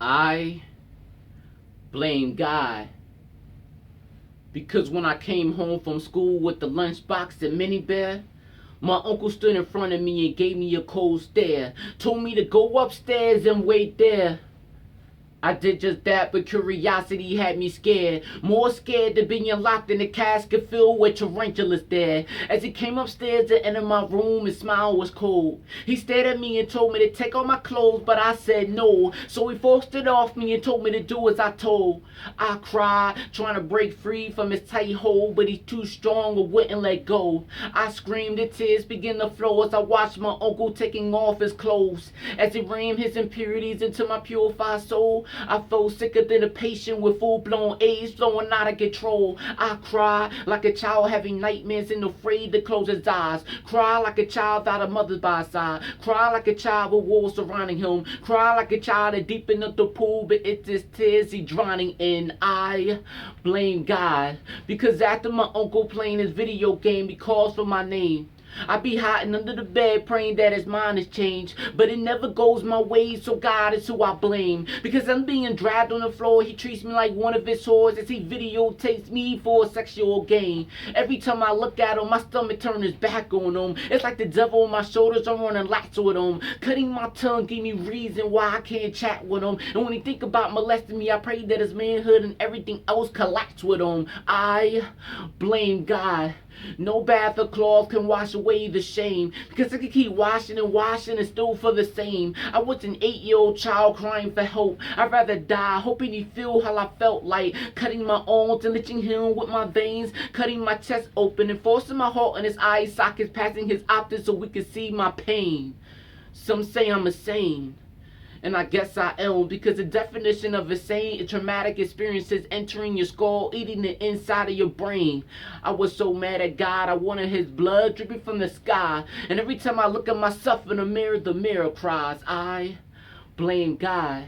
I blame God. Because when I came home from school with the lunchbox and mini bear, my uncle stood in front of me and gave me a cold stare. Told me to go upstairs and wait there. I did just that, but curiosity had me scared. More scared than being locked in a casket filled with tarantulas there. As he came upstairs and entered my room, his smile was cold. He stared at me and told me to take off my clothes, but I said no. So he forced it off me and told me to do as I told. I cried, trying to break free from his tight hold, but he's too strong or wouldn't let go. I screamed and tears began to flow as I watched my uncle taking off his clothes. As he rammed his impurities into my purified soul, I felt sicker than a patient with full-blown AIDS flowing out of control. I cried like a child having nightmares and afraid to close his eyes. Cry like a child without a mother by his side. Cry like a child with walls surrounding him. Cry like a child that deep enough the pool, but it's his tears he drowning in. I blame God, because after my uncle playing his video game, he calls for my name. I be hiding under the bed praying that his mind has changed, but it never goes my way, so God is who I blame. Because I'm being dragged on the floor, he treats me like one of his whores as he videotapes me for a sexual gain. Every time I look at him, my stomach turns his back on him. It's like the devil on my shoulders, I'm running laps with him. Cutting my tongue gave me reason why I can't chat with him. And when he think about molesting me, I pray that his manhood and everything else collapse with him. I blame God. No bath or cloth can wash away the shame, because I can keep washing and washing and still for the same. I was an 8-year-old child crying for help. I'd rather die, hoping he'd feel how I felt like. Cutting my arms and lynching him with my veins, cutting my chest open and forcing my heart in his eye sockets, passing his optics so we could see my pain. Some say I'm insane, and I guess I am, because the definition of insane is traumatic experiences entering your skull, eating the inside of your brain. I was so mad at God, I wanted his blood dripping from the sky. And every time I look at myself in the mirror cries. I blame God.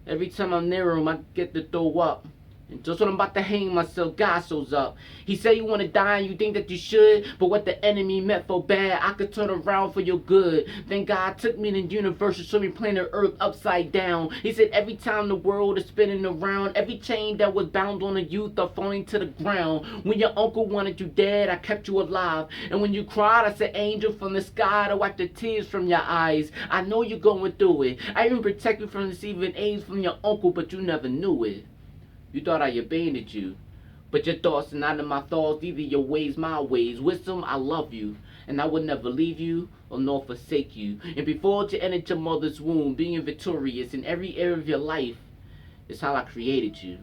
Every time I'm near him, I get to throw up. And just when I'm about to hang myself, God shows up. He said you want to die and you think that you should, but what the enemy meant for bad, I could turn around for your good. Then God took me in the universe and showed me planet Earth upside down. He said every time the world is spinning around, every chain that was bound on the youth are falling to the ground. When your uncle wanted you dead, I kept you alive. And when you cried, I said angel from the sky to wipe the tears from your eyes. I know you're going through it. I even protect you from receiving AIDS from your uncle, but you never knew it. You thought I abandoned you, but your thoughts are not in my thoughts, either your ways, my ways. Wisdom, I love you, and I would never leave you or nor forsake you. And before you entered your mother's womb, being victorious in every area of your life is how I created you.